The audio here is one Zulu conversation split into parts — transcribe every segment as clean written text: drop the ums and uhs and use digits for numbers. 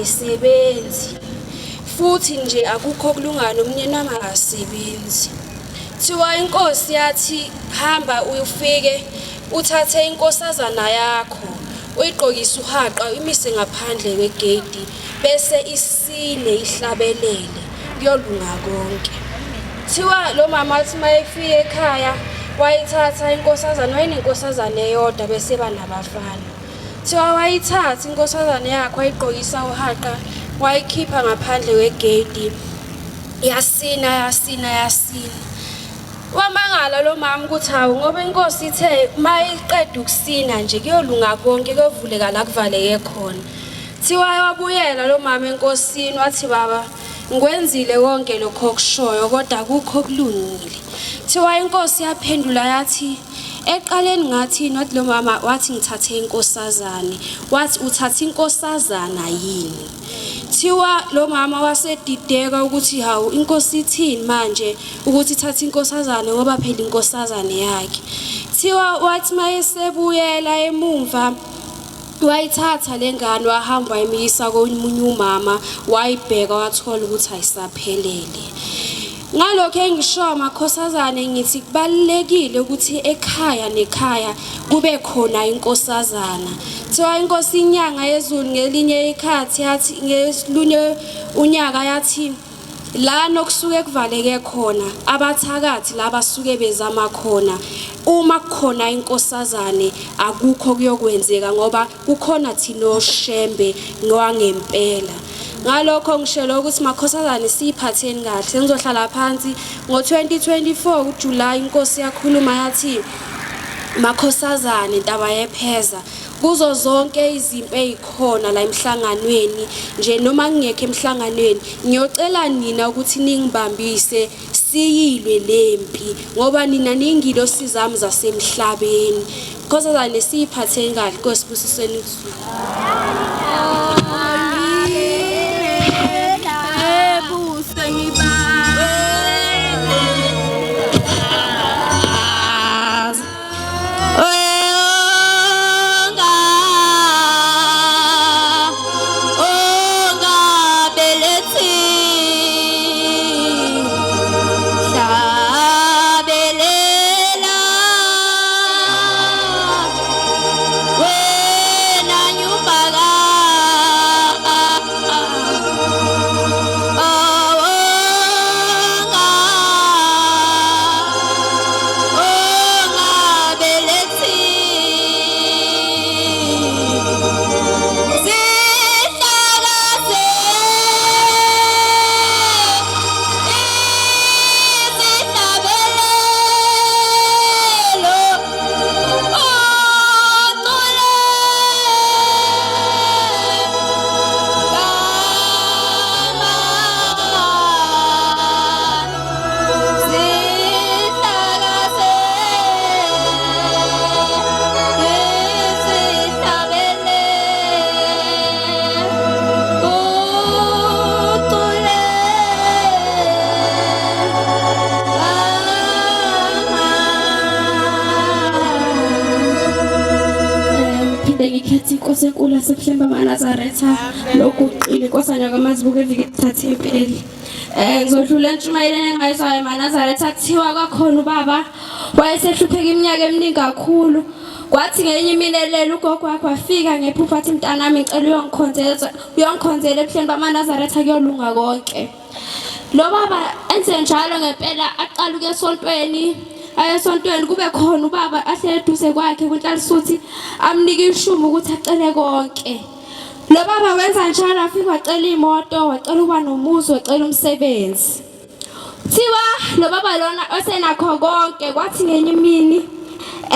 angisebenzi futhi nje akukho kulungana umnyeni wami akasebenzi. Thiwa inkosi yathi hamba uyufike uthathe inkosazana yakho uyigqokise uhaqa imise ngaphandle kwegate bese isine ihlabelele kuyolunga konke. Thiwa lo mama wathi mayefika ekhaya wayithatha inkosazana wayenenkosazana eyodwa bese banabafana. Thiwa wayithatha inkosazana yakho wayigqokisa uhaqa wayikhipha ngaphandle kwegate yasina. Wamangala lo mama ukuthi hawu ngoba inkosi ithe mayiqeda ukusina nje kuyolunga konke kuyovuleka la kuvaleke khona. Thiwa wabuyela lo mama enkosini wathi baba ngikwenzile konke lokho okushoyo kodwa akukho kulungile. Thiwa inkosi yaphendula yathi eqaleni ngathi wathi lo mama wathi ngithathe inkosazane wathi uthatha inkosazana yini. Thiwa lo mama wasedideka ukuthi hawu inkosi ithini manje ukuthi ithathe inkosazane ngoba phela inkosazane yakhe. Thiwa wathi mayesebuyela emumva wayithatha lengane wahamba wayimisa komunye umama wayibheka wathola ukuthi ayisaphelele. Ngalokho engisho amakhosazane ngithi kubalekile ukuthi ekhaya nekhaya kube khona inkosazana. Thiwa inkosi inyanga yezulu ngelinye ikhathi yathi ngesilunye unyaka yathi la nokusuke kuvaleke khona abathakathi laba suke bezama khona uma kukhona inkosazane akukho kuyokwenzeka ngoba kukhona thina oshembe ngwangempela. Ngalokho ngishelo ukuthi makhosazane siphatheni kahle sengizohlala phansi ngo2024 kuJuly inkosi yakhuluma yathi makhosazane intaba yepheza kuzo zonke izimpi ezikhona la emhlanganweni nje noma ngingekho emhlanganweni ngiyocela nina ukuthi ningibambise siyilwe lempi ngoba nina ningilo sizami zasemhlabeni. Khosazane siphatheni kahle nkosibusiseni izulu. Inkosi enkulu yaseBuhlemba maNazaretha lokuqile nkosana kaMazibuko evikithathe impela. Ngizodlula entshumayeleni engayizwayo maNazaretha kuthiwa kwakhona ubaba wayesehlupheka iminyaka eminingi kakhulu. Kwathi ngenye imini ugogo wakhe wafika ngephupho athi mntanami ngicela uyongikhonzela eBuhlemba maNazaretha kuyolunga konke. Lo baba enze njalo ngempela aqala ukuya esontweni. Ayesontweni kube khona ubaba ahlele eduze kwakhe kuNhlanhlisuthi amnika ishumo ukuthi acele konke. Lo baba wenza njalo afika wacela imoto wacela ukuba nomuzi wacela umsebenzi. Thiwa lo baba lona osenakho konke kwathi ngenye imini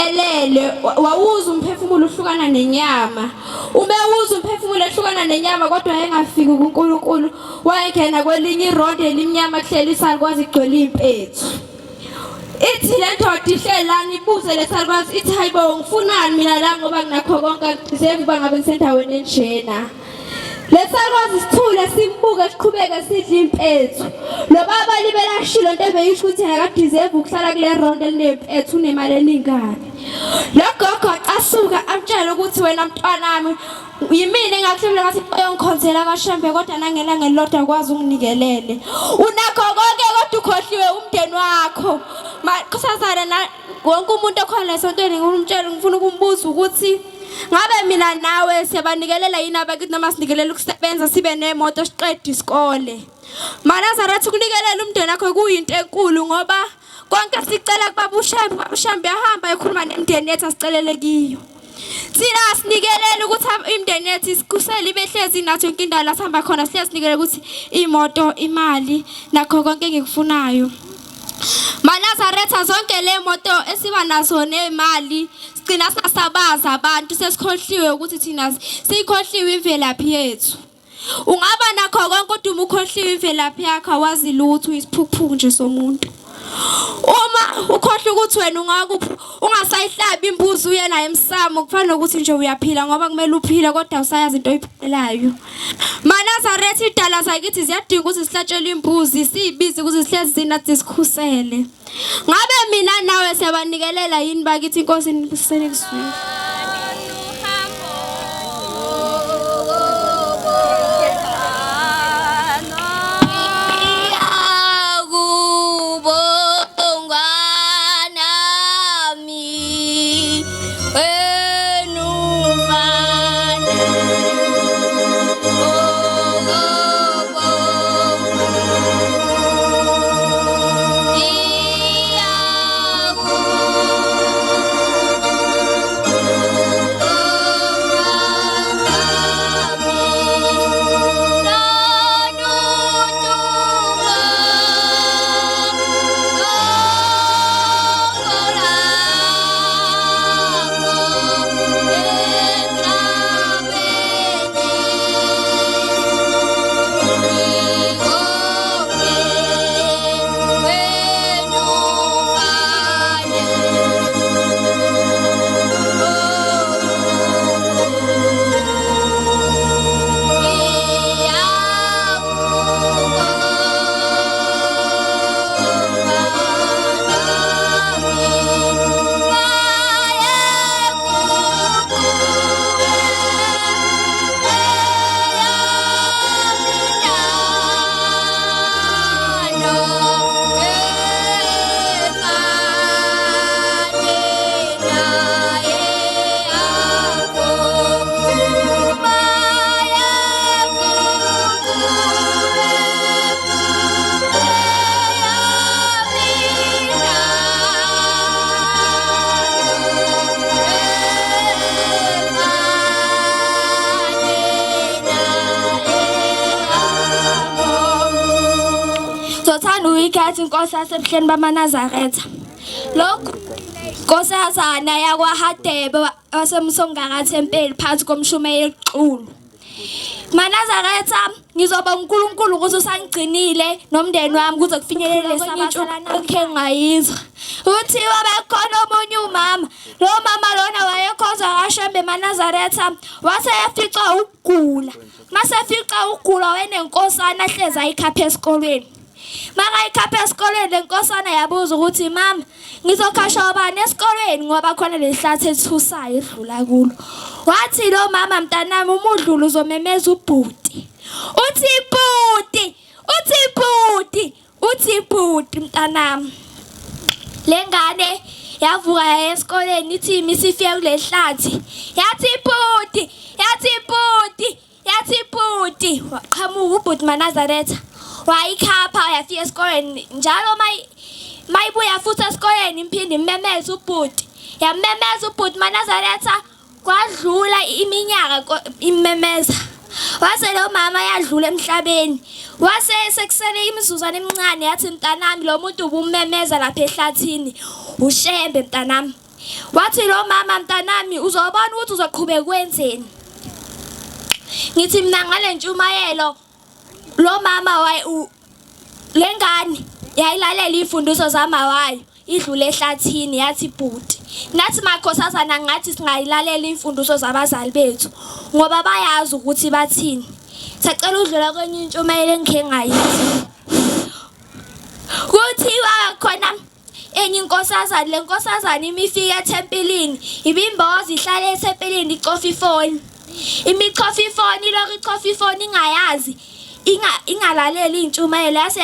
elele wawuza umphefumulo uhlukana nenyama. Ubewuza umphefumulo ehlukana nenyama kodwa engafiki kuNkulunkulu wayengena kwelinye irondo elimnyama kuhleli isalikwazi igcwele impethu. Ithi le ndoda ihlelani ibuze lesalukwazi ithi hayibo ngifunani mina la ngoba nginakho konke ngize kuba ngabe ngisendaweni enjena. Lesakwazi sithule simbuke siqhubeke sidla impethu. Lo baba libela shilo into ebeyisho ukuthi yena ka deserve ukuhlala kule round elinempethu unemali eningani. Lo gogo asuka amtshela ukuthi wena mntwanami yimina engakuhlebela ngathi uyongikhonzela kaShambe kodwa nangela ngelodwa kwazi unginikelele. Unakho konke kodwa ukhohliwe umndeni wakho. Kusazana na wonke umuntu okhona esontweni ngumtshela ngifuna ukumbuza ukuthi ngabe mina nawe siyabanikelela yini abakithi noma sinikelela ukusebenza sibe nemoto siqede isikole. Nazareth ukunikelela umndeni wakho kuyinto enkulu ngoba konke sicela kubaba uShambe ahamba ekhuluma nemndeni yethu asicelele kiyo. Thina sinikelela ukuthi imndeni yethu isikusele ibehlezi nathi yonke indawo la sihamba khona siyasinikelela ukuthi imoto imali nakho konke engikufunayo. Nazareth zonke le moto esiba nazo nemali sigcina singasabaza abantu sesikhohliwe ukuthi thina sikhohliwe imvelaphi yethu. Ungaba nakho konke kodwa uma ukhohliwe imvelaphi yakho awazi lutho isiphuphu nje somuntu. Uma ukhohla ukuthi wena ungasayihlabi imbuzi uye naye emsamo kufanele ukuthi nje uyaphila ngoba kumele uphile kodwa usayazi into oyiphelayo. Nazareth idala zakithi ziyadinga ukuthi sihlatshelwe imbuzi sibize ukuthi sihlezi zinathi sikhusele. Ngabe mina nawe siyabanikelela yini bakithi inkosi nisele kuzwini. Ikhathi inkosi yasebuhleni bamaNazaretha. Lokho nkosazana yakwaHadebe wasemsongakathi empeli phansi komshumayeli equlu. Nazaretha ngizoba uNkulunkulu ukuthi usangigcinile nomndeni wami kuze kufinyelele lesabasana okhe ngayizwa. Uthiwa bekhona omunye umama. Lo mama lona wayekhonza kaShambe Nazaretha wase yafica ukugula. Mase yafica ukugula wenenkosana ahlezi ayikhapha esikolweni. Ikhapha esikolweni lenkosana yabuza ukuthi mama ngizokhasha ubani esikolweni ngoba khona lehlathi ethusayo edlula kulo. Wathi lo mama mntanami umudlulu uzomemeza ubhuti. Uthi ibhuti mntanami. Lengane yavuka esikolweni ithi imisifiye kulehlathi. Yathi ibhuti. Waqhamuka ubhuti Nazaretha. Wayikhapha yafika esikoleni njalo mayibuya futhi esikoleni imphindi imemeza ubhuti. Yamemeza ubhuti Nazaretha kwadlula iminyaka imemeza. Wase lo mama yadlula emhlabeni. Wase sekusele imizuzwana emincane yathi mntanami lo muntu ubumemeza lapha ehlathini uShembe mntanami. Wathi lo mama mntanami uzobona ukuthi uzoqhubeka kwenzeni. Ngithi mina ngale ntshumayelo lo mama lengane yayilalela imfundiso zamawayo idlule ehlathini yathi ibhuti. Nathi makhosazana ngathi singayilalela imfundiso zabazali bethu ngoba bayazi ukuthi bathini. sacela udlula kwenye intshumayelo engikhe ngayithi. Kuthiwa khona enye inkosazana, le nkosazana imifika ethempelini, ibimboza ihlale ethempelini icofa ifoni. Imicofa ifoni, ilokhu icofa ifoni ingayazi, ingalaleli intshumayelo yase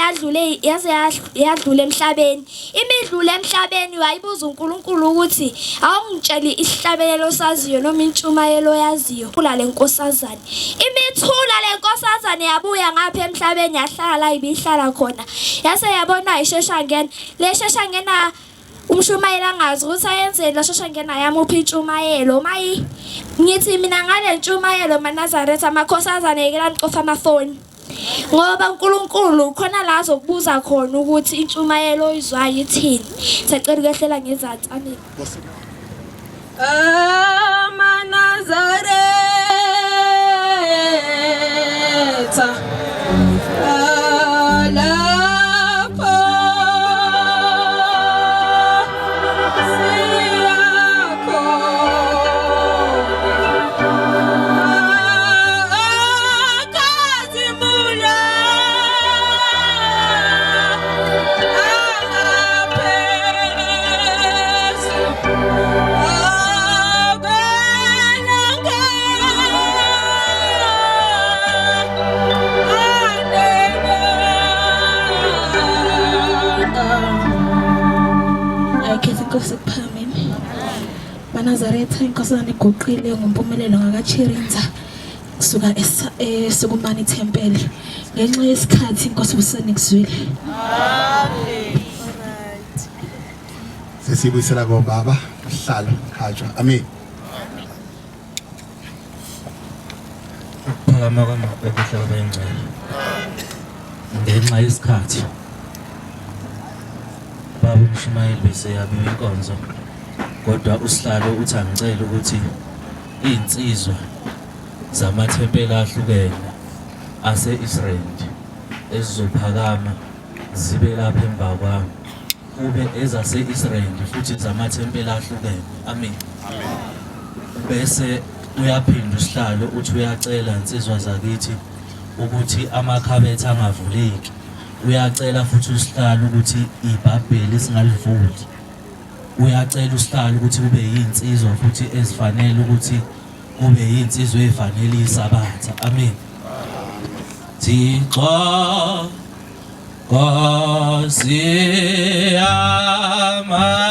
yadlula emhlabeni. Imidlula emhlabeni wayibuza uNkulunkulu ukuthi awungitsheli isihlabelelo saziyo noma intshumayelo yaziyo kula le nkosazana. Imithula le nkosazana yabuya ngapha emhlabeni yahlala ibihlala khona. Yase yabona isheshangena, le sheshangena umshumayela angazi ukuthi ayenzeni la sheshangena yamuphi intshumayelo. Mayi ngithi mina ngale ntshumayelo maNazaretha amakhosazana yekela nicofa amafoni. Ngoba uNkulunkulu khona la azokubuza khona ukuthi intshumayelo izwayo ithini. Sicela ukwehlela ngezantsi. Amen. amaNazaretha alapho Phambili maNazaretha inkosazana egoqile ngompumelelo ngakaChirinza kusuka eSukumani Temple ngenxa yesikhathi inkosi usenikuzwile. Amen. Alright. Sesibuyisela kobaba uhlalo khajwa. Amen. Phakama kwamabhekela bengcwele. Ngenxa yesikhathi baba uMshumayeli bese yabiwa inkonzo, kodwa usihlalo uthi angicela ukuthi insizwa zamathempeli ahlukene ase-Israyeli ezizophakama zibe lapha emva kwami, kube ezase-Israyeli futhi zamathempeli ahlukene. Amen. Bese uyaphinda usihlalo uthi uyacela insizwa zakithi ukuthi amakhabethe angavuleki. Uyacela futhi usihlalo ukuthi iBhayibheli singalivuli. Uyacela usihlalo ukuthi kube yinsizwa futhi ezifanele ukuthi kube yinsizwa efanele isabatha. Amen. Thixo Nkosi yamakhosi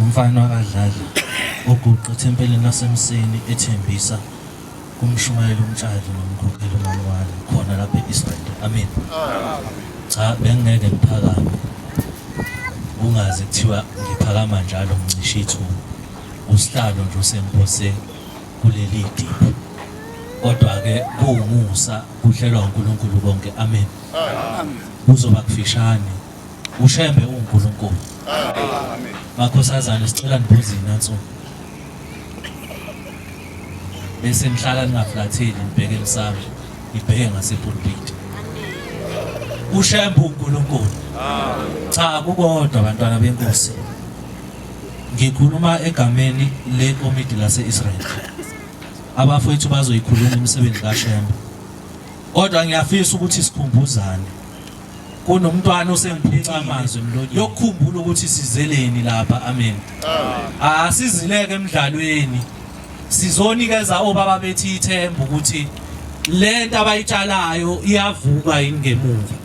ngumfana wakadlala oguqa ethempelini lasemseni ethembisa kumshumayela umtshali nomkhokheli umalwane khona lapha eIsrael. Amen. Cha bengeke ngiphakame ungazi kuthiwa ngiphakama njalo ngicisha ithuba usihlalo nje usengibose kuleli diphu kodwa ke kuwumusa kuhlelwa uNkulunkulu konke. Amen. Kuzoba kufishane ushembe uNkulunkulu. Amen. Makhosazana sicela nibuze inansuku bese nihlala ningaflatheli nibheke emsamo nibheke ngasepulpit ushembe uNkulunkulu. Cha kukodwa abantwana benkosi ngikhuluma egameni lekomiti lase-Israel abafowethu bazoyikhuluma imisebenzi kaShembe kodwa ngiyafisa ukuthi sikhumbuzane kunomntwana osengiphica amazwi emlonyeni yokukhumbula ukuthi sizeleni lapha. Amen. Asizileke emidlalweni sizonikeza obaba bethi ithemba ukuthi lento abayitshalayo iyavuka ingemuva.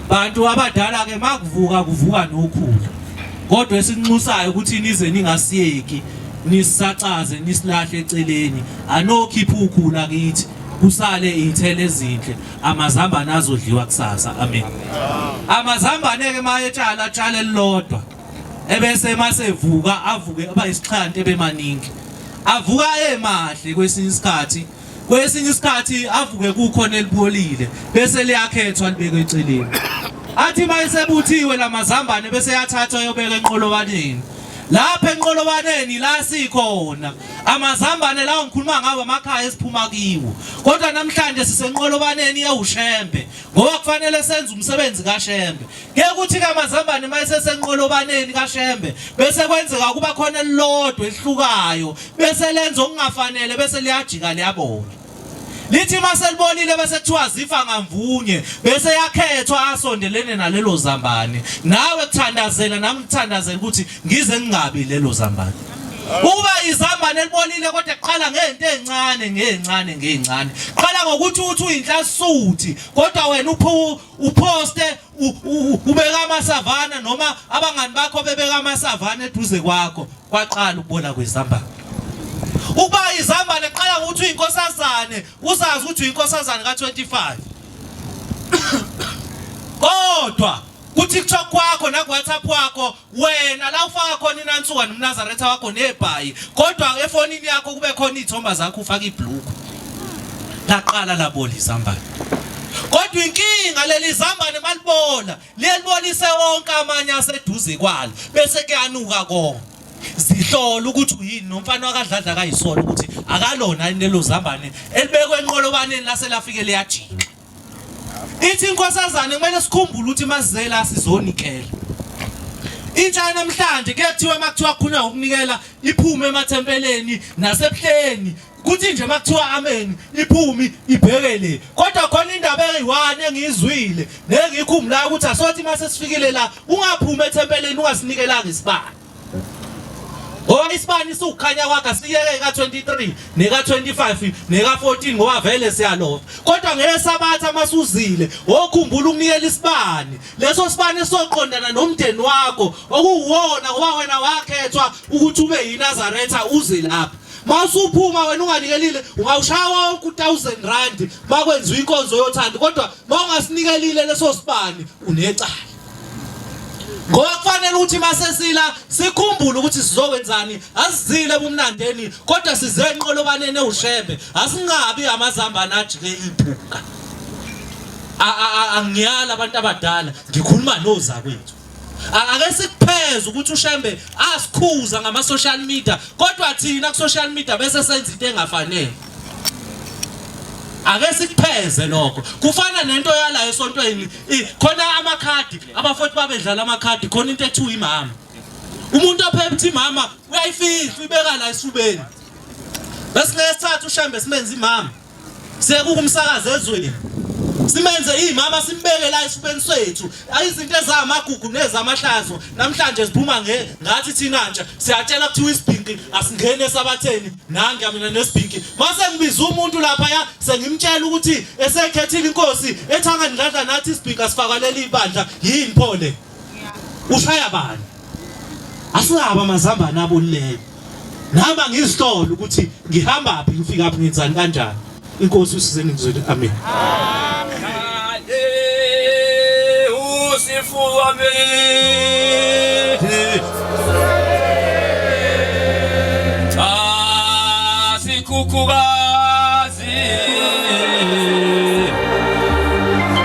Bantu abadala ke makuvuka kuvuka nokhulu kodwa esinxusayo ukuthi nize ningasiyeki nisacaze nisilahle eceleni anokhipha ukhula kithi kusale izithelo ezinhle amazambane azodliwa kusasa. Amen. Amazambane ke mayetshala atshala elilodwa ebese masevuka avuke aba isixhanti ebemaningi avuka emahle kwesinye isikhathi avuke kukhona elibolile bese liyakhethwa libekwe eceleni athi mayesebuthiwe lamazambane bese yathathwa yobeka enqolobaneni lapha enqolobaneni la sikhona amazambane lawo ngikhuluma ngawo amakhaya esiphuma kiwo kodwa namhlanje sisenqolobaneni yawushembe ngoba kufanele senze umsebenzi kaShembe ke ukuthi ke amazambane mayesesenqolobaneni kaShembe bese kwenzeka kuba khona elilodwa ehlukayo bese lenza okungafanele bese liyajika liyabona lithi maselibonile bese kuthiwa zifa ngamvunye bese yakhethwa asondelene nalelo zambane nawe kuthandazela nami ngithandazela ukuthi ngize ngingabi lelo zambane uba izambane elibonile kodwa eqala ngento ezincane qala ngokuthi uthi uyinhlasisuthi kodwa wena uposte ubeka amasavana noma abangani bakho bebeka amasavana eduze kwakho kwaqala ukubona kwezambane. Uba izambane eqala ngokuthi uyinkosazane uzazi ukuthi uyinkosazane ka25 kodwa kuTikTok kwakho na kuWhatsApp wakho wena la ufaka khona inansuka nomNazaretha wakho nebhayi kodwa efonini yakho kube khona izithomba zakho ufaka ibhlukhu laqala labola izambane kodwa inkinga leli zambane malibola liyelibonise wonke amanye aseduze kwalo bese kuyanuka konke sihlola ukuthi uyini nomfana wakadladla kayisola ukuthi akalona lelo zambane elibekwe enqolobaneni laselafike liyajika. Ithi inkosazane kumele sikhumbule ukuthi masizela sizonikela. Intsha namhlanje ke kuthiwa makuthiwa khona ukunikela iphume emathempeleni nasebuhleni kuthi nje makuthiwa amen iphume ibhekele kodwa khona indaba eyi1 engizwile nengikhumbula ukuthi asothi mase sifikile la ungaphuma ethempeleni ungasinikelanga isibani. Ngoba isibani sukhanya kwakhe asiyeke ka23 neka25 neka14 ngoba vele siyalova kodwa ngesabatha masuzile okhumbula ukunikela isibani leso sibani soqondana nomndeni wakho okuwona ngoba wena wakhethwa ukuthi ube yiNazaretha uze lapha masuphuma wena unganikelile ungawushawa wonke u1000 bakwenziwa inkonzo yothando kodwa mawungasinikelile leso sibani unecala. Ngoba kufanele ukuthi masesila sikhumbule ukuthi sizokwenzani asizile ebumnandeni kodwa size enqolobaneni ewushembe asingabi amazambane ajike iphunga. Angiyala abantu abadala ngikhuluma nozakwethu ake sikupheze ukuthi uShembe asikhuza ngama social media kodwa thina ku social media bese senza into engafanele. Ake sikupheze lokho kufana nento yala esontweni khona amakhadi abafuthi babedlala amakhadi khona into ethu imama umuntu ophepha imama uyayifihla ibeka la esifubeni bese ngesithathu uShembe simenze imama sekukumsakaza ezweni simenze imama simbeke la esifubeni sethu izinto ezamagugu nezamahlazo namhlanje siphuma ngathi thina nje siyatshela ukuthi uSibhinki asingene esabatheni nangi mina neSibhinki mase ngibiza umuntu lapha ya sengimtshela ukuthi esekhethile inkosi ethanga ndladla nathi iSibhinki asifakalele ibandla yini phole ushaya bani Asingaba amazambane abolileyo. Nami ngizihlola ukuthi ngihamba phi ngifika phi ngenzani kanjani. Inkosi usizeni ngizweni. Amen. Usifuwa me Asikukugazi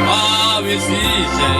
Awisije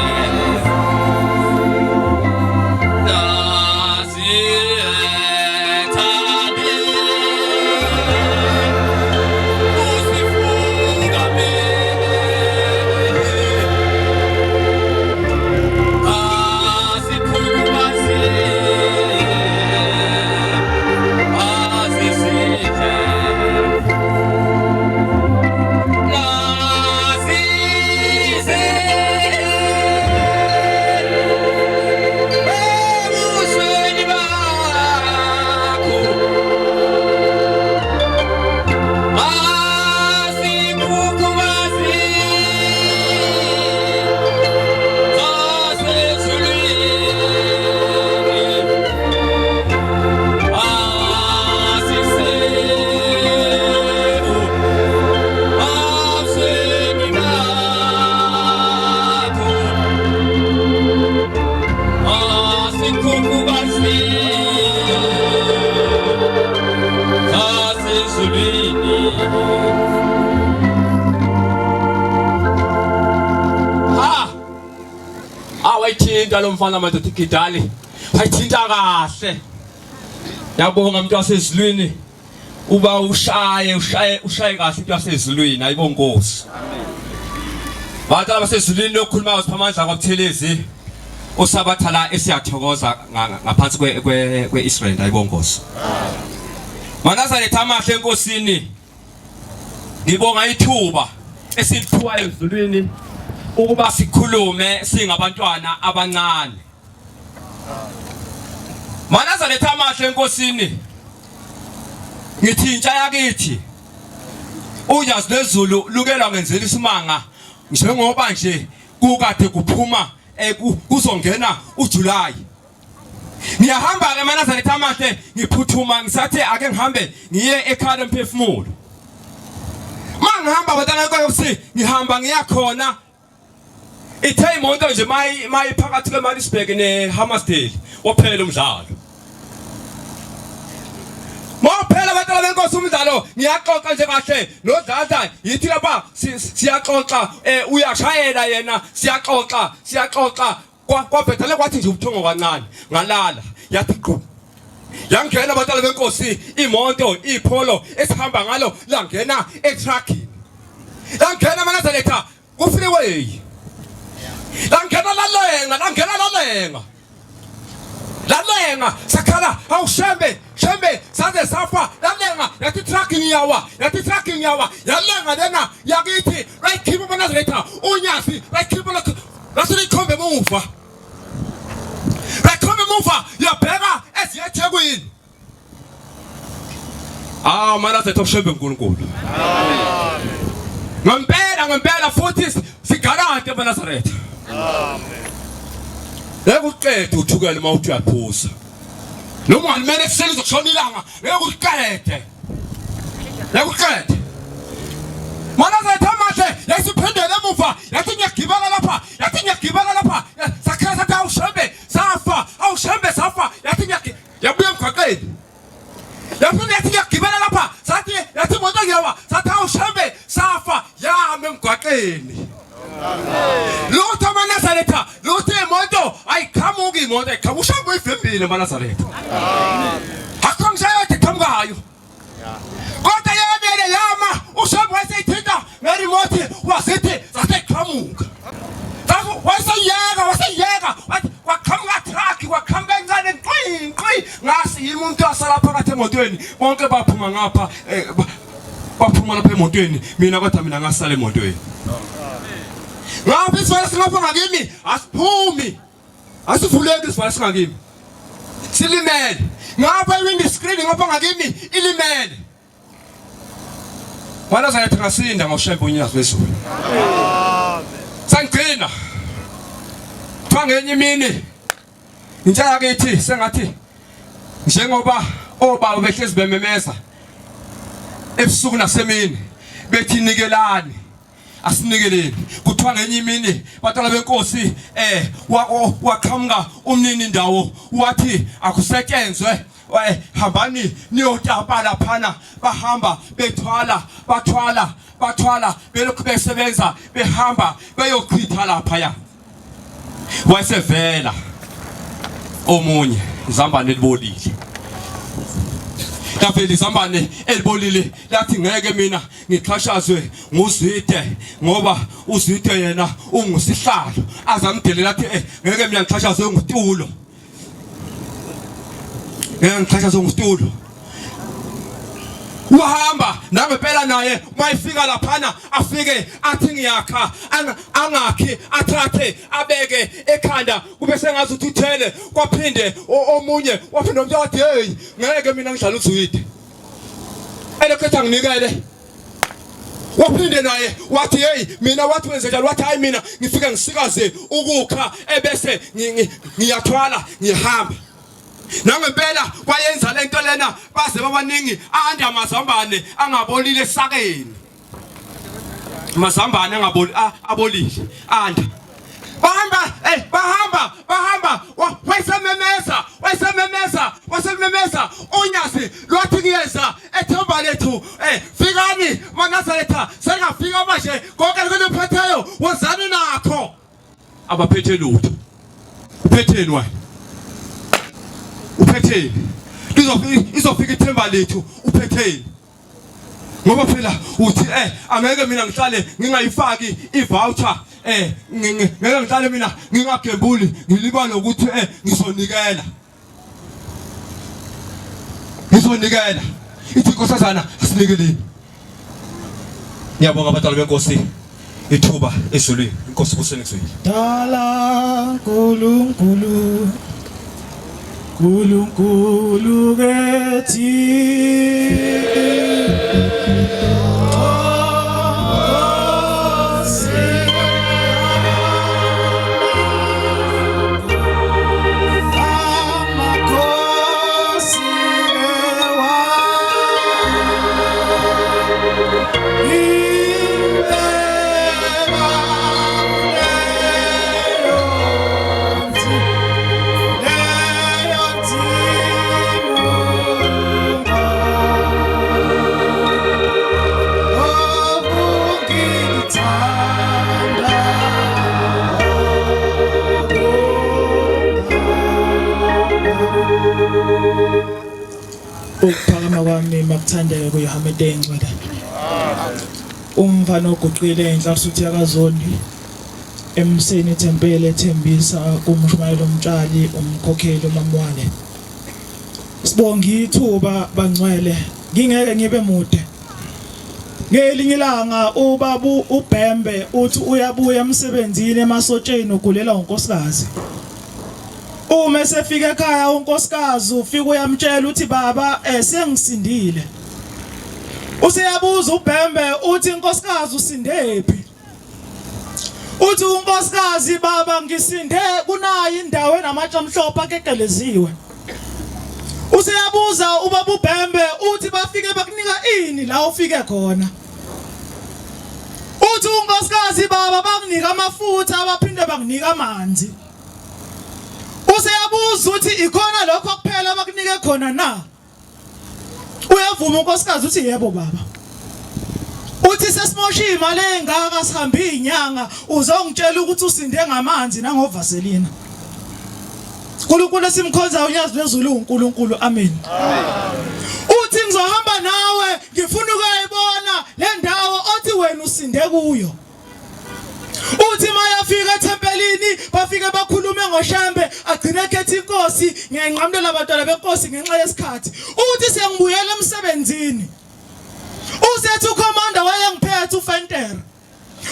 Awayithinta lo mfana madoda igidali wayithinta kahle yabonga umuntu wasezulwini uba ushaye kahle umuntu wasezulwini ayibonga Nkosi bathi abasezulwini lokukhuluma usiphamandla kwabuthelezi usabathala esiyathokoza ngaphansi kweIsrael ayibonga Nkosi Manazaretha amahle enkosini ngibonga ithuba esithiwa ezulwini ukuba sikhulume singabantwana abancane Manazaretha amahle enkosini ngithi intsha yakithi uyazi lezulu lukelwa ngenzela isimanga njengoba nje kukade kuphuma kuzongena uJuly ngiyahamba ke Manazaretha amahle ngiphuthuma ngisathi ake ngihambe ngiye ekhaya lomphefumulo mangihamba batana koyokuthi ngihamba ngiyakhona ithe imonto nje mayiphakathi kweMaritzburg neHammersdale waphela umdlalo Maphela batala benkosi umdlalo ngiyaxoxa nje kahle nodlala yithi lapha siyaxoxa uyashayela yena siyaxoxa kwabhethele kwathi nje ubuthongo kancane ngalala yathi qhu yangena batala benkosi imoto iPolo esihamba ngalo langena etruckini langena Manazaretha ku-freeway langena lalenga sakhala awushembe saze safa lalenga yathi trucking yawa yalenga lena yakithi right khipha Manazaretha unyasi right khipha lasikhombe muva yabheka eziyethekwini Manazaretha ushembe uNkulunkulu ngempela futhi sigarante Manazaretha Lekuqede uthukele mawuthi uyaphuza noma alimele kuseni uzoshona ilanga lekuqede Manazaretha amahle yasiphendele emuva yathi ngiyagibela lapha sakhala sathi awushembe safa yathi yabuya emgwaqeni yathi ngiyagibela lapha yathi moto ngiyawa sathi awushembe safa yami emgwaqeni Lutho Manazaretha lutho imoto ayiqhamuki imoto iqhamushanga uyivembile Manazaretha akhongishayo iqhamukayo kodwa yabele yama ushembe waseyithinta ngeremote wasithi saseqhamuka waseyeka waqhamuka truck waqhamuka encane nqi ngasi yimi umuntu asala phakathi emotweni bonke baphuma ngapha baphuma lapha emotweni mina kodwa mina ngasala emotweni Ngapha isivalo singapha ngakimi asiphumi asivuleki isivalo singakimi silimele ngapha iwindi screen ngapha ngakimi ilimele Manazaretha ngasinda ngawushembe unyazi wezulu amen sangcina ngenye imini intsha yakithi sengathi njengoba obaba behlezi bememeza ebusuku nasemini bethi nikelani asinikeleni kuthiwa ngenye imini batala benkosi waqhamuka umnini indawo wathi akusetshenzwe hambani niyotapa laphana bahamba bathwala belokhu besebenza behamba beyochitha lapha wayesevela omunye izambane elibolile Kaveli izambane elibolile lathi ngeke mina ngixhashazwe nguzwide ngoba uzwide yena ungusihlalo azamdelela lathi ngeke mina ngixhashazwe ngutulo ngixhashazwe ngutulo uhamba nangempela naye mayifika laphana afike athi ngiyakha angakhi athathe abeke ekhanda kube sengazuthi uthele kwaphinde omunye waphinda umntu wathi hey ngeke mina ngidlala uzwide elekhetha nginikele waphinde naye wathi hey mina wathi wenze njalo wathi hayi mina ngifike ngisikaze ukukha ebese ngiyathwala ngihamba nangempela kwayenza lento lena baze babaningi anda amazambane angabolile esakeni amazambane abolile anda bahamba wasememeza unyasi lwathi kuyeza ethemba lethu fikani maNazaretha sengafika manje konke lokuphetheyo wozani nakho abaphethe lutho uphetheni wena uphetheni izofika ithemba lethu uphetheni ngoba phela uthi angeke mina ngihlale ngingayifaki ivoucher ngeke ngihlale mina ngingagembuli ngiliba nokuthi ngizonikela ithi inkosazana asinikeleni ngiyabonga abatali benkosi ithuba ezulwini inkosi kusenekuzwile dala nkulunkulu kethi ukuphakama kwami makuthandeke kuyohamede engcwele umva noguqile enhlaso uthi yakazoni emseni ethempele ethembisa kumshumayelo umtshali umkhokheli umamwale sibonga ithuba bangcwele ngingeke ngibe mude ngelinye ilanga ubabu uBhembe uthi uyabuya emsebenzini emasotsheni ugulela unkosikazi uma esefika ekhaya unkosikazi ufika uyamtshela uthi baba sengisindile useyabuza uBhembe uthi inkosikazi usindephi uthi unkosikazi baba ngisinde kunayo indawo enamatshe amhlophe akekeleziwe useyabuza ubaba uBhembe uthi bafike bakunika ini la ufike khona uthi unkosikazi baba bakunika amafutha abaphinde bakunika amanzi useyabuza uthi ikhona lokho kuphela abakunike khona na uyavuma unkosikazi uthi yebo baba uthi sesimosha imali engaka sihambe inyanga uzongitshela ukuthi usinde ngamanzi nangovaselina uNkulunkulu simkhonza unyazi lwezulu uNkulunkulu amen uthi ngizohamba nawe ngifuna ukuyibona le ndawo othi wena usinde kuyo uthi mayafika ethempelini bafike bakhulume ngoshambe agcine ekhetha inkosi ngenqamlela abantwana benkosi ngenxa yesikhathi uthi sengibuyela emsebenzini usethi ukhomanda wayengiphethe uFentera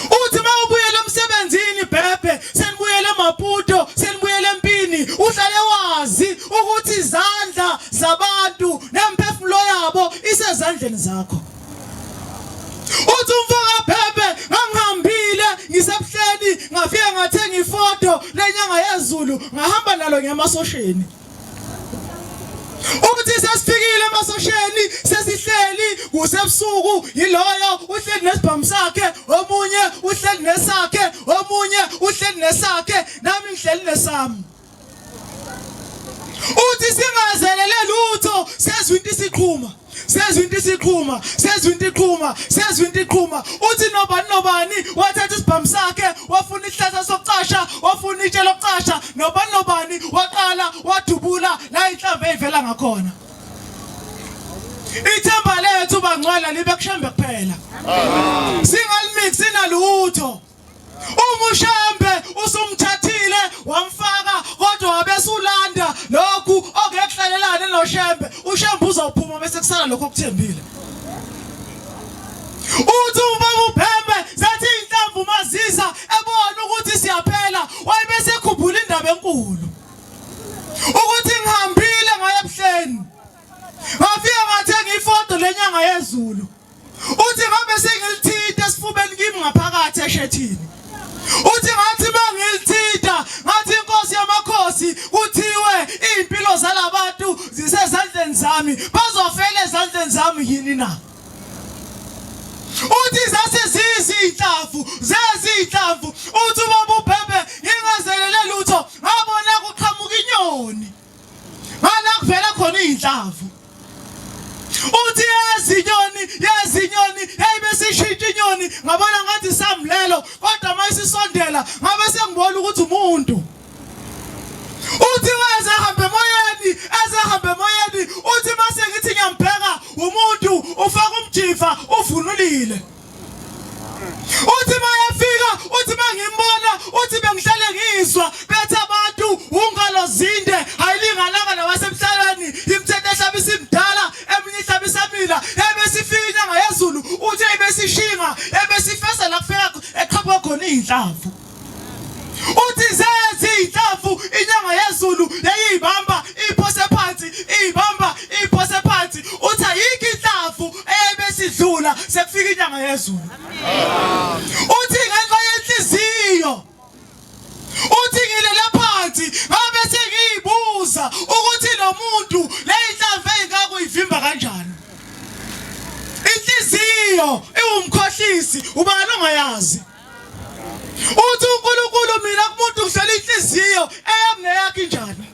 uthi mawubuyela emsebenzini Bhebhe senibuyele eMaputo senibuyele empini uhlale wazi ukuthi izandla zabantu nemphefumulo yabo isezandleni zakho uthi umfaka Bhebhe ngangihambile ngisebuhleni ngafika ngathenga ifoto lenyanga yezulu ngahamba nalo ngemasosheni ebusheni sesihleli kusebusuku yiloyo uhleli nesibhamu sakhe omunye uhleli nesakhe omunye uhleli nesakhe nami ngihleli nesami uthi singazelele lutho sezwe into isiqhuma uthi nobani wathatha isibhamu sakhe wafuna ihlahla sokucasha wafuna itshe lokucasha nobani waqala wadubula la inhlamvu evela ngakhona ithemba lethu bangcwala libe kushembe kuphela singalimixi nalutho umushambe usumthathile wamfaka kodwa wabesulanda lokhu okekuhlalelana noshembe ushembe uzophuma bese kusala lokho okuthembile uthi ubaba uphembe zathi inhlamvu maziza ebona ukuthi siyaphela wayebese khuphula indaba enkulu ukuthi ngihambile ngaye ebuhleni ngafika ngathenga ifoto lenyanga yezulu uthi ngabe sengilithitha esifubeni kimi ngaphakathi eshethini uthi ngathi bangilithitha ngathi inkosi yamakhosi kuthiwe impilo zalabantu zisezandleni zami bazofela ezandleni zami yini na uthi zase zizinhlamvu uthi ubaba uphembe ngingazelele lutho ngabona kuqhamuka inyoni ngala kuvela khona inhlamvu uthi yazinyoni hey besishintsha inyoni ngabona ngathi samlelo kodwa mayisisondela ngabe sengibona ukuthi umuntu uthi waze hambe emoyeni uthi mase ngithi ngiyambheka umuntu ufaka umjiva uvunulile uthi mayafika uthi mangimbona uthi bengihlale ngizwa bethe abantu ungalozinde ayilingananga nawasemhlalweni imthetho ehlaba isimdala eminye ihlaba isamila ebesifika inyanga yezulu uthi ebesishinga ebesifesa la kufika eqhamuka khona inhlamvu uthi zezinhlamvu inyanga yezulu yayibamba iphose phansi uthi ayikho inhlamvu ebesidlula sekufika inyanga yezulu uthi ngenxa yenhliziyo uthi ngilele phansi ngabe sengiyibuza ukuthi lo muntu le inhlamvu engakuyivimba kanjani inhliziyo iwumkhohlisi ubani ongayazi uthi uNkulunkulu mina kumuntu ngihlela inhliziyo eyami neyakhe njani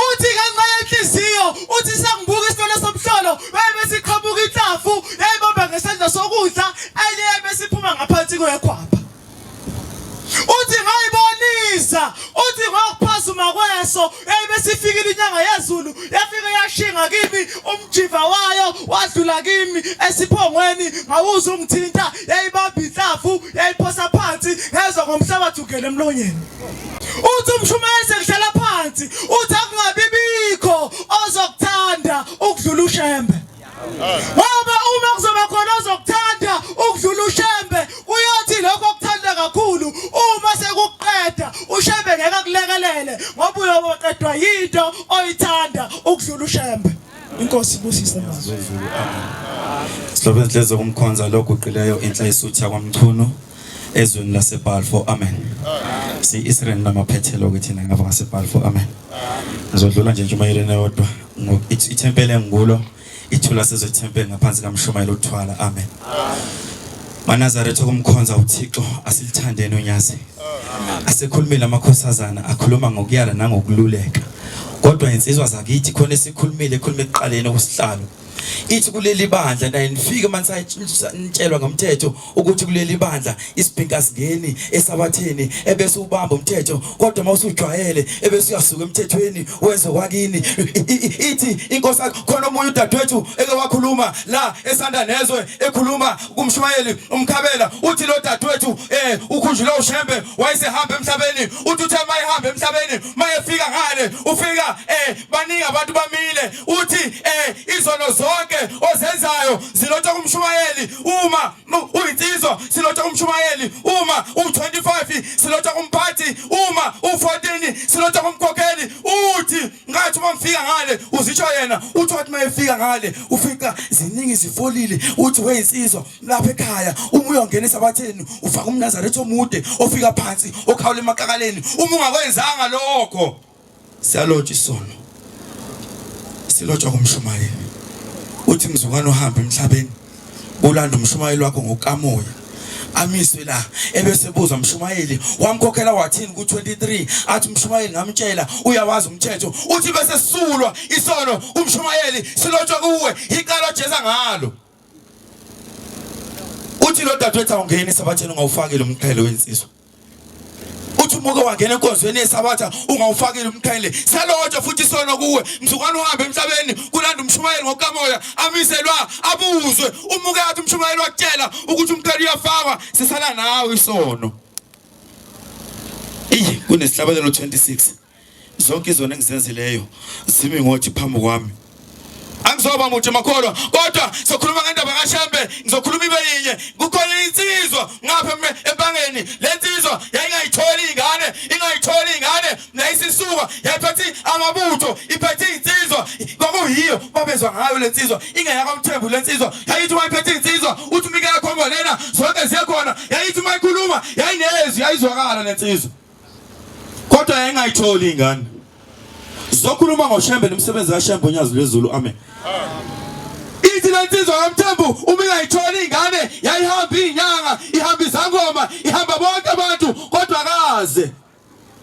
uthi ngenxa yenhliziyo uthi sangibuka isitolo somhlolo besiqhamuka inhlamvu yayibamba ngesandla sokudla enye besiphuma ngaphansi kwekhwapha uthi ngayibonisa uthi ngokuphazuma kweso besifikile inyanga yezulu yafika yashinga kimi umjiva wayo wadlula kimi esiphongweni ngawuza ungithinta yayibamba inhlamvu yayiphosa phansi ngezwe ngomhlabathi ugele emlonyeni uthi umshumayeli sengihlala phansi uthi akungabibikho ozokuthanda ukudlula ushembe ngoba uma kuzoba khona ozokuthanda ukudlula ushembe uyothi lokho okuthanda kakhulu uma sekuqeda ushembe ngeke akulekelele ngoba uyoqedwa yinto oyithanda ukudlula ushembe inkosi ibusise nazo Silobe inhliziyo kumkhonza lo guqileyo inhla isuthi yakwamchunu ezweni laseBalfour amen si-Israel namaphethelo ukuthi thina ngaba ngaseBalfour amen ngizodlula nje umayelene yodwa ithempeli engikulo ithula sezethempeli ngaphansi kamshumayeli uthwala amen Manazaretha kumkhonza uThixo asilithandeni unyazi asekhulumile amakhosazana akhuluma ngokuyala nangokululeka kodwa insizwa zakithi khona esikhulumile ekhuluma ekuqaleni kusihlalo ithi kuleli bandla naye nifike manisayitshelwa ngomthetho ukuthi kuleli bandla isibhinka singeni esabatheni ebese ubamba umthetho kodwa mawusujwayele ebese uyasuka emthethweni wenze kwakini ithi inkosi khona umuntu udadewethu eke wakhuluma la esanda nezwe ekhuluma kumshumayeli umkhabela uthi lo dadewethu ukhunjula ushembe wayesehamba emhlabeni uthi uthe mayehamba emhlabeni mayefika ngale ufika baningi abantu bamile uthi izono zonke ozenzayo zilotha kumshumayeli uma uyinsizwa silotha kumshumayeli uma u25 silotha kumphathi uma u14 silotha kumkhokheli uthi ngathi mangifika ngale uzitsho yena uthi wathi mayefika ngale ufika ziningi zifolile uthi weyinsizwa lapha ekhaya uma uyongenisa abatheni ufaka umnazaretha omude ofika phansi okhawula emakakaleni uma ungakwenzanga lokho siyalotsha isono silotshwa kumshumayeli uthi mzukwane uhamba emhlabeni ulanda umshumayeli wakho ngokamoya amiswe la ebese buza umshumayeli wamkhokhela wathini ku23 athi umshumayeli ngamtshela uyawazi umthetho uthi bese sisulwa isono umshumayeli silotshwa kuwe iqala Jesu ngalo uthi lo dadewethu awungeni sabatheni ungawufakile umqhele wensizwa uthi umuke wangena enkonzweni yesabatha ungawufakile umqhele salotshwa futhi isono kuwe mzukwane uhambe emhlabeni kulanda umshumayeli ngokamoya amiselwa abuzwe umuke athi umshumayeli wakutshela ukuthi umqhele uyafakwa sisala nawe isono kunesihlabelelo 26 zonke izona engizenzileyo zimi ngothi phambi kwami angizoba muthi makholwa kodwa sokhuluma ngendaba kaShembe ngizokhuluma ibe yinye kukhona insizwa ngapha ebangeni lensizwa yayingayitholi ingane nayisisuka yaphethe amabutho iphethe insizwa kwakuyiyo babezwa ngayo lensizwa ingayakamthembu lensizwa yayithi mayiphethe insizwa uthi umike yakhomba lena zonke ziyakhona yayithi mayikhuluma yayinezwi yayizwakala lensizwa kodwa yayingayitholi ingane zokhuluma ngoShembe nomsebenzi kaShembe unyazi lwezulu amen ithi lensizwa kaMthembu uma ingayitholi ingane yayihamba inyanga ihamba izangoma ihamba bonke abantu kodwa akaze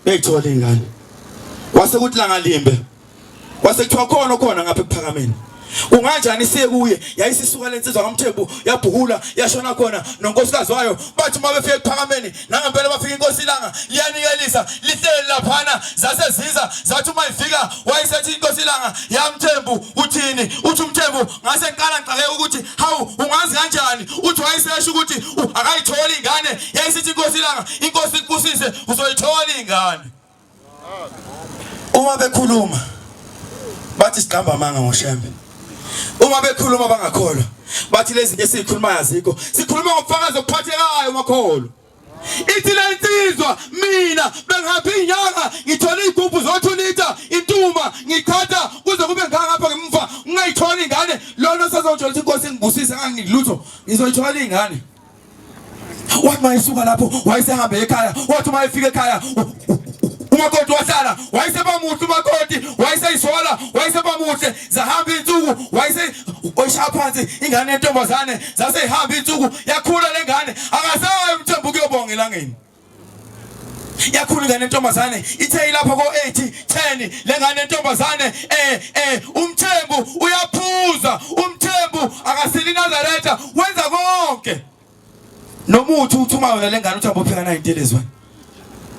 beyithola ingane wase kuthi langa limbe wase kuthiwa khona ngapha ephakameni unganjani siye kuye yayisisuka lensizwa kaMthembu yabhukula yashona khona nonkosikazi wayo bathi uma befika ephakameni nangempela bafika inkosi ilanga liyanikelisa lihleli laphana zase ziza zathi uma ifika wayisethi inkosi ilanga yaMthembu uthini uthi uMthembu ngase ngiqala ngixake ukuthi hawu ungazi kanjani uthi wayisesha ukuthi akayitholi ingane yayisithi inkosi ilanga inkosi ikusise uzoyithola ingane uma bekhuluma bathi siqamba amanga ngoShembe uma bekhuluma bangakholwa bathi lezi zinto esikhuluma yazikho sikhuluma ngobufakazi obuphathekayo makholo ithi lensizwa mina bengihamba inyanga ngithola izigubhu zo2 liter intuma ngikhatha kuze kube ngapha ngemva ngingayithola ingane lona sazongithola ukuthi inkosi ngibusise ngangikulutho ngizoyithola ingane wathi mayisuka lapho wayesehambe ekhaya wathi mayifika ekhaya umakoti wahlala wayesebamuhle umakoti wayeseyisola wayesebamuhle zahamba insuku oyishaya phansi ingane yentombazane zasehamba insuku yakhula lengane akasayo uMthembu kuyobonga elangeni yakhula ingane yentombazane ithe ilapha ko8 10 lengane yentombazane uMthembu uyaphuza uMthembu akasili Nazaretha wenza konke nomuthi uthuma yona lengane uthi abopheka na intelezwane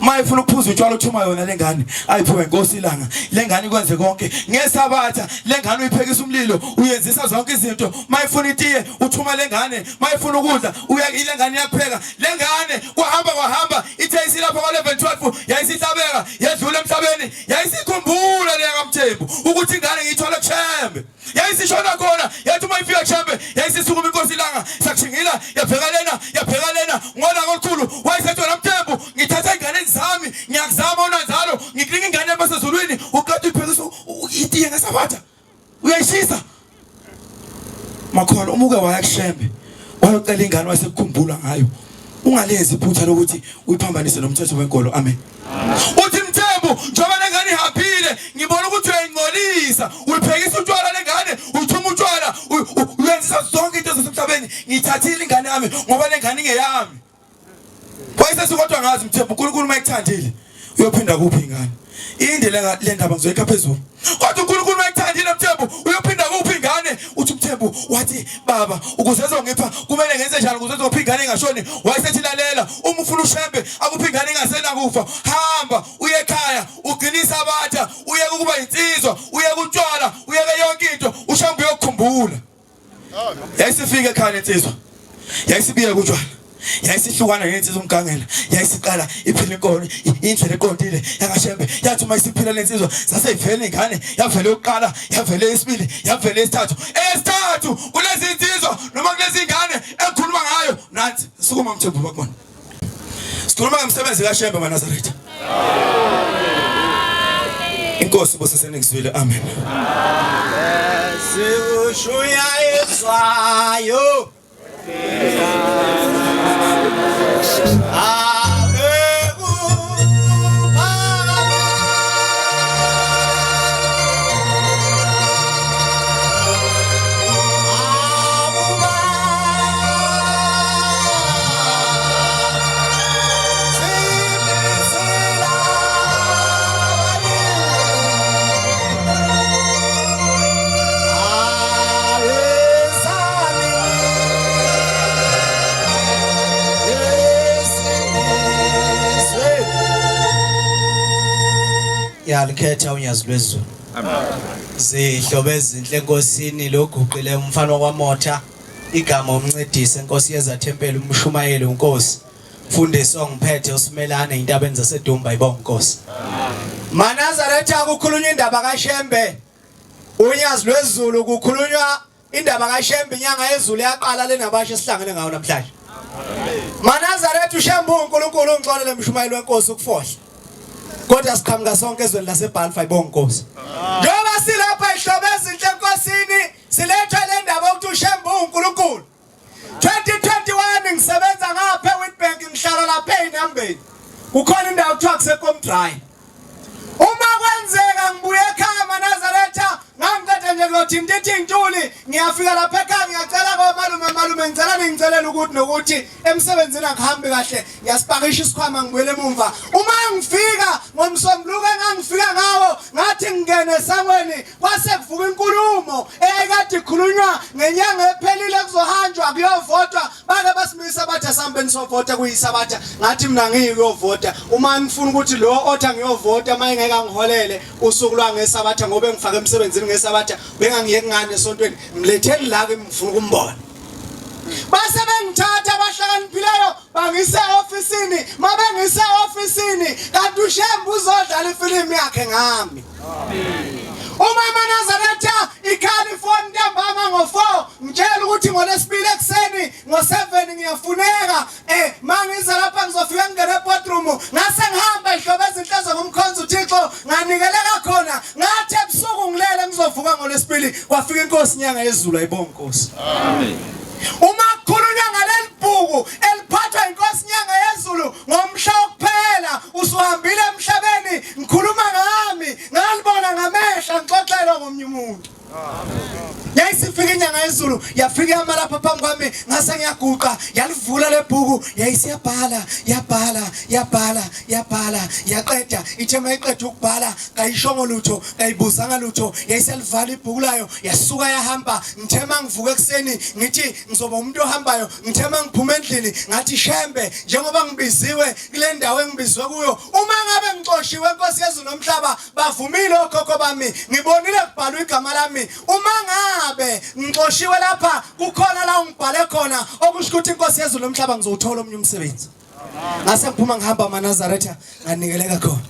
mayifuna ukuphuza utshwala uthuma yona lengane ayiphiwe inkosi ilanga lengane ikwenze konke ngesabatha lengane uyiphekisa umlilo uyenzisa zonke izinto mayifuna itiye uthuma lengane mayifuna ukudla ilengane iyakupheka lengane kwahamba ithe isilapha kwa11 12 yayisihlabeka yedlula emhlabeni yayisikhumbula leya kaMthembu ukuthi ingane ngiyithola kuShembe yayisishona khona yathi mayifika kuShembe yayisisukuma inkosi ilanga sakushingila yabheka lena ngona kakhulu wayesethi wena Mthembu ngithatha ingane zami ngiyakuzama unanzalo ngiklinga ingane yabasezulwini uqeda iphekisa itiye ngesabatha uyayishisa makholo umuke waya kuShembe wayocela ingane wasekukhumbula ngayo ungalezi iphutha lokuthi uyiphambanise nomthetho wenkolo amen uthi Mthembu njoba lengane ihambile ngibona ukuthi uyayingcolisa uyiphekisa utshwala lengane uthuma utshwala uyenzisa zonke izinto zasemhlabeni ngithathile ingane yami ngoba lengane ingeyami wayesesukodwa ngazi Mthembu uNkulunkulu mayekuthandile uyophinda kuphi ingane indlela lendaba ngizoyikha phezulu kodwa uNkulunkulu mayekuthandile Mthembu uyophinda kuphi ingane uthi Mthembu wathi baba ukuze ezongipha kumele ngenze njalo ukuze ezophi ingane ingashoni wayesethi lalela uma ufuna uShembe akuphi ingane ingasena kufa hamba uye ekhaya ugcinisa abatha uye ukuba insizwa uye kutshwala uye yonke into uShembe uyokukhumbula yayisifika ekhaya insizwa yayisibiye kutshwala yayisihlukana nensizwa umgangela yayisiqala iphila inkolo indlela eqondile yakaShembe yathi mayisiphila lensizwa saseyivela ingane yavela yokuqala yavela yesibili yavela yesithathu esithathu kulezi insizwa noma kulezi ingane ekhuluma ngayo nathi sukuma Mthembu bakubona sikhuluma ngomsebenzi kaShembe eNazaretha inkosi bosesenekuzwile amen siushuya eswayo Ngiyalikhetha unyazi lwezulu. Zihlobo ezinhle enkosini loguqile umfana wakwaMotha igama umncedisi enkosi yezathempeli umshumayeli unkosi. Mfundisi ongiphethe usimelane intabeni zaseDumba ibonga inkosi. Manazaretha kukhulunywa indaba kaShembe. Unyazi lwezulu kukhulunywa indaba kaShembe inyanga yezulu yaqala lenabasho esihlangene ngawo namhlanje. Manazaretha uShembe uNkulunkulu ungixolele umshumayeli wenkosi ukufohla. Kodwa siqhamuka sonke ezweni laseBhalfa ibonga inkosi. Njoba silapha ihlobo ezinhle enkosini silethwa le ndaba ukuthi uShembe uNkulunkulu. 2021 ngisebenza ngapha eWitbank ngihlala lapha eNambeni. Kukhona indawo kuthiwa kuseKomdry. Uma kwenzeka ngibuye ekhaya Manazaretha ngangicede nje ukuthi ngithi Ntuli ngiyafika lapha ekhaya ngiyacela malume ngicelela ukuthi nokuthi emsebenzini angihambi kahle ngiyasipakisha isikhwama ngibuyele emumva. Uma ngifika ngomsombuluko engangifika ngawo ngathi ngingene esangweni kwase kuvuka inkulumo eyayikade ikhulunywa ngenyanga ephelile kuzohanjwa kuyovotwa bake basimisa bathi asambe nisovota kuyisabatha ngathi mina ngiyovota uma ngifuna ukuthi lo otha ngiyovota maye ngeke ngiholele usuku lwangesabatha ngoba ngifaka emsebenzini ngesabatha bengangiyeke ngane esontweni ngiletheli la ke ngifuna ukumbona. Base bengithatha abahlakaniphileyo bangise ofisini mabengise ofisini kanti uShembe uzodlala ifilimu yakhe ngami. Uma Manazaretha iCalifornia ntambama ngo4 ngitshela ukuthi ngolesibili ekseni ngo7 ngiyafuneka mangiza lapha ngizofika ngene eBoardroom ngase ngihamba ihlobo ezinhle ngomkhonzo uThixo nganikeleka khona ngathi ebusuku ngilele ngizovuka ngolesibili kwafika inkosi inyanga yezulu ayibonga inkosi. Amen. Uma kukhulunywa ngaleli bhuku eliphathwa inkosi inyanga yezulu ngomhla wokuphela usuhambile emhlabeni ngikhuluma ngami ngalibona ngamehla ngixoxelwa ngomnye umuntu. Yayisifika inyanga yezulu yafika yamalapha phambi kwami ngase ngiyaguqa yalivula lebhuku yayisiyabhala yaqeda ithema iqeda ukubhala kayishongo lutho kayibuzanga lutho yayiselivala ibhuku layo yasuka yahamba ngithema ngivuka ekseni ngithi ngizoba umuntu ohambayo ngithema ngiphuma endlini ngathi Shembe njengoba ngibiziwe kule ndawo engibizwe kuyo uma ngabe ngixoshiwe inkosi yezulu nomhlaba bavumile okhokho bami ngibonile kubhalwa igama lami uma ngabe ngixoshiwe lapha kukhona la ungibhale khona okusho ukuthi inkosi yezulu nomhlaba ngizowuthola omnye umsebenzi. Ngase ngiphuma ngihamba Manazaretha nganikeleka khona.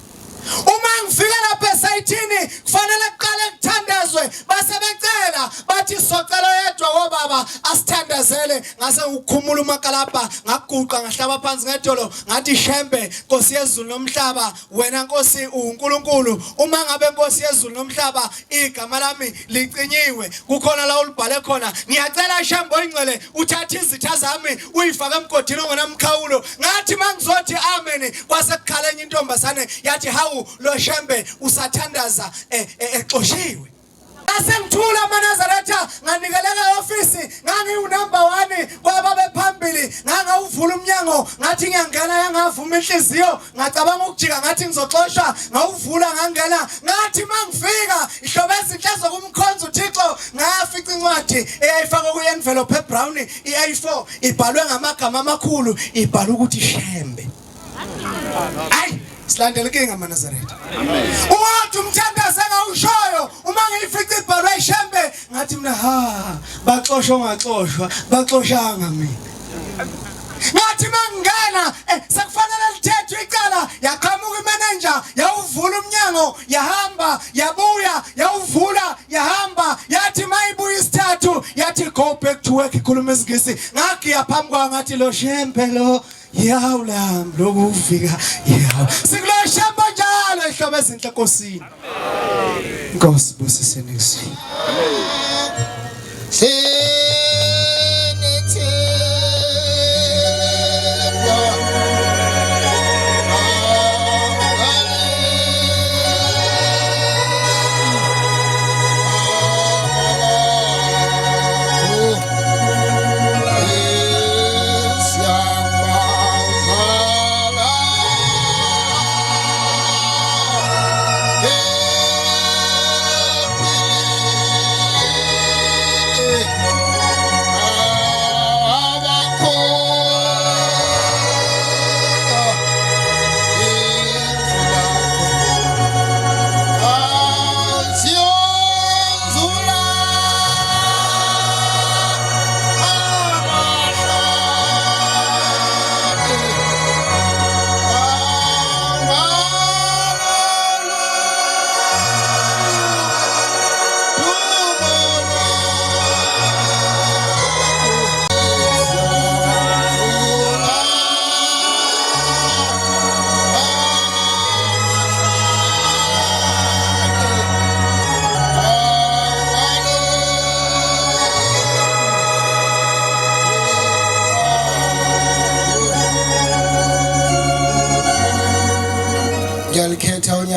Uma ngifika lapha esayithini kufanele kuqale kuthandazwe base becela bathi socela yedwa wobaba asithandazele ngase ukukhumula umakalapa ngaguqa ngahlaba phansi ngedolo ngathi Shembe Nkosi yezulu nomhlaba wena Nkosi uNkulunkulu uma ngabe Nkosi yezulu nomhlaba igama lami licinyiwe kukhona la ulibhale khona ngiyacela Shembe oyingcwele uthathe izitha zami uyifaka emgodini ongenamkhawulo ngathi mangizothi amen kwase kukhala enye intombazane yathi hawu lo Shembe usathandaza exoshiwe. Asengithula Manazaretha nganikeleka office ngangiyu number 1 kwaba bephambili ngangawuvula umnyango ngathi ngiyangena yangavuma inhliziyo ngacabanga ukujika ngathi ngizoxoshwa ngawuvula ngangena ngathi mangifika ihlobo ezinhle zokumkhonza uThixo ngafica incwadi eyayifaka ku envelope ebrown i-A4 ibhalwe ngamagama amakhulu ibhala ukuthi Shembe. Ay silandele inkinga Manazaretha. Amen. Uwathi umthandaze ngawushoyo uma ngiyifica ibhalwe Shembe ngathi mina baxoshwa ngaxoshwa baxoshanga mina. Ngathi mangena sekufanele lithethwe icala yaqhamuka imanager yawuvula umnyango yahamba yabuya yawuvula yahamba yathi mayibuya isithathu yathi go back to work ikhuluma isiNgisi ngagiya phambi kwa ngathi lo Shembe lo yawulam lokufika yaw sikulo Shembe njalo ihlobo ezinhle enkosini. Inkosi busiseni ngisini. Yeah.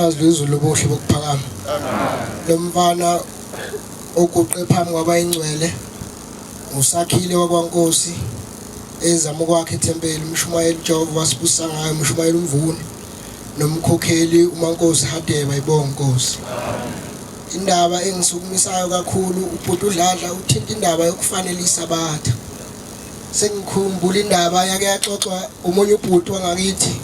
unyazi lwezulu lobuhle bokuphakama. Lo mfana oguqe phambi kwabayingcwele usakhile wakwaNkosi ezama kwakhe ethempeli uMshumayeli Jehova wasibusa ngayo uMshumayeli umvuni nomkhokheli uMankosi Hadeba ibonga Nkosi. Indaba engisukumisayo kakhulu ubhuti uDladla uthinta indaba yokufanele isabatha. Sengikhumbula indaba yake yaxoxwa umunye ubhuti wangakithi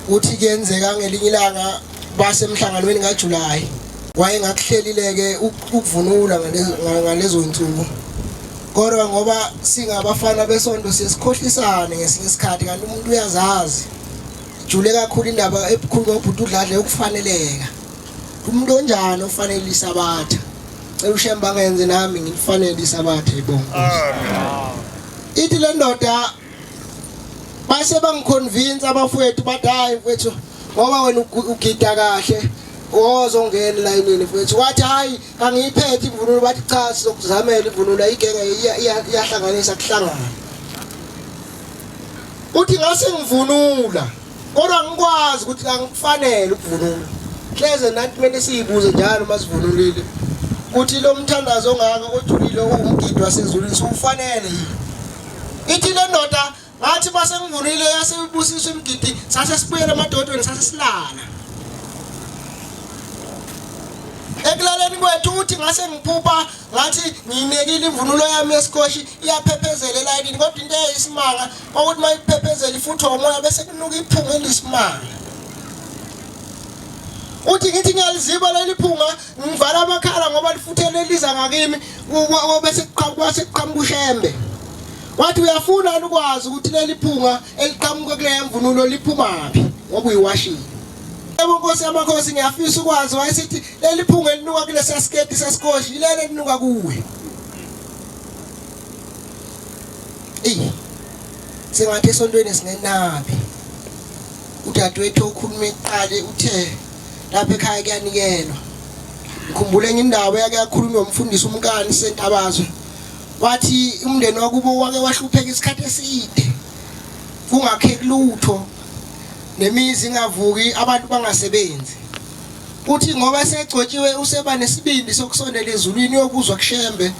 uthi kuyenzeka ngelinye ilanga basemhlanganweni kaJulayi wayengakuhlelileke ukuvunula ngalezo insuku. Kodwa ngoba singabafana besonto siyesikhohlisana ngesinye isikhathi kanti umuntu uyazazi jule kakhulu indaba ebukhulu ngobhuti uDladla yokufaneleka. Umuntu onjani ofanele isabatha? Cela ushemba ngenze nami ngifanele isabatha ibonga. Ithi le ndoda base bangiconvince abafowethu bathi hayi mfowethu ngoba wena ugida kahle ozongena la yini mfowethu wathi hayi angiyiphethe imvunulo bathi cha sizokuzamela imvunulo igenge iyahlanganisa kuhlangana. Uthi ngase ngivunula kodwa ngikwazi ukuthi angikufanele ukuvunula. Hleze nathi manje siyibuze njalo masivunulile kuthi lo mthandazo ongaka othulile umgidi wasezulwini ufanele yini? Ithi le ndoda ngathi base ngivunile yasebusiswa imgidi sase sibuyela emadodweni sase silala. Ekulaleni kwethu uthi ngase ngiphupha ngathi nginekile imvunulo yami yesikhoshi iyaphephezela elayini kodwa into eyisimanga ukuthi mayiphephezela futhi umoya bese kunuka iphunga elisimanga. Uthi ngithi ngiyaliziba leli phunga ngivala amakhala ngoba lifuthele liza ngakimi bese kuqhamuka ushembe. Wathi uyafuna ukwazi ukuthi leli phunga eliqhamuka kule mvunulo liphumaphi ngoba uyiwashile. Yebo Nkosi yamakhosi ngiyafisa ukwazi wayesithi leli phunga elinuka kule sasketi sasikhoshi ilele elinuka kuwe. Sengathi esontweni singenabi. Udadewethu okhuluma iqale uthe lapha ekhaya kuyanikelwa. Ngikhumbule indaba yake yakhulunywa umfundisi uMkani Sentabazwe. Wathi umndeni wakubo wake wahlupheka isikhathi eside. Kungakheki lutho. Nemizi ingavuki abantu bangasebenzi. Uthi ngoba segcotshiwe useba nesibindi sokusondela ezulwini yokuzwa kushembe.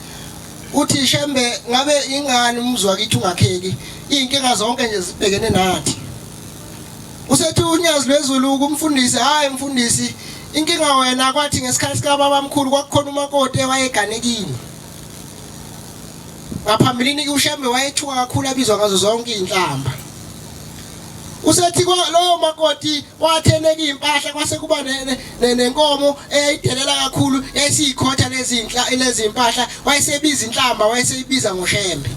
Uthi shembe ngabe ingani umzwa kithi ungakheki. Inkinga zonke nje zibhekene nathi. Usethi unyazi lwezulu kumfundisi hayi mfundisi inkinga wena kwathi ngesikhathi sika baba mkhulu kwakukhona umakoti wayeganekile. Ngaphambilini ushembe wayethuka kakhulu abizwa ngazo zonke inhlamba. Usethi lo makoti watheneka impahla kwase kuba nenkomo eyayidelela kakhulu esiyikhotha lezi impahla wayesebiza inhlamba wayeseyibiza ngoshembe.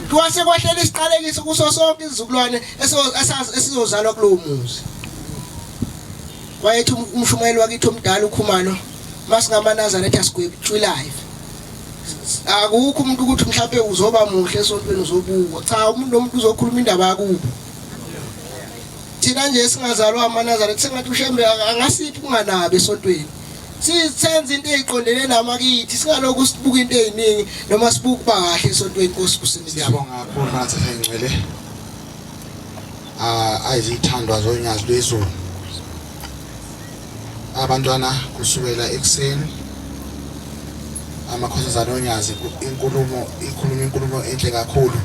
Kwase kwahlela isiqalekiso kuso sonke izizukulwane esizozalwa kulowo muzi. Wayethi umshumayeli wakithi omdala ukhumalo masingamanazaretha asigwebutshwe live. Akukho umuntu ukuthi mhlawumbe uzoba muhle esontweni uzobuka. Cha umuntu uzokhuluma indaba yakubo. Thina nje singazalwa amanazaretha sengathi ushembe angasiphi kunganabe esontweni. Sisenze into eziqondene namakithi singaloku sibuka into eziningi noma sibuka kahle esontweni Nkosi kusini. Siyabonga kakhulu nathi sengcwele. Ayizithandwa zonyazi lwezulu. Abantwana kusukela ekseni amakhosazana onyazi inkulumo enhle kakhulu.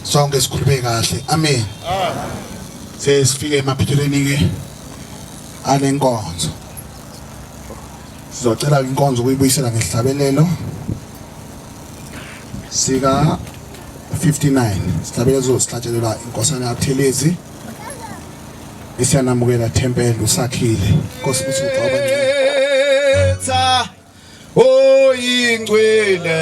Sonke sikhulume kahle. Amen. Sesifike emaphithelweni ke alenkonzo. Sizocela inkonzo ukuyibuyisela ngesihlabelelo sika 59 sihlabelelo sizosihlatshelelwa inkosana yaButhelezi isiyanamukela Thempeli usakhile Nkosi ukuthi ugcoba nje oyingcwele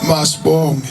masibonge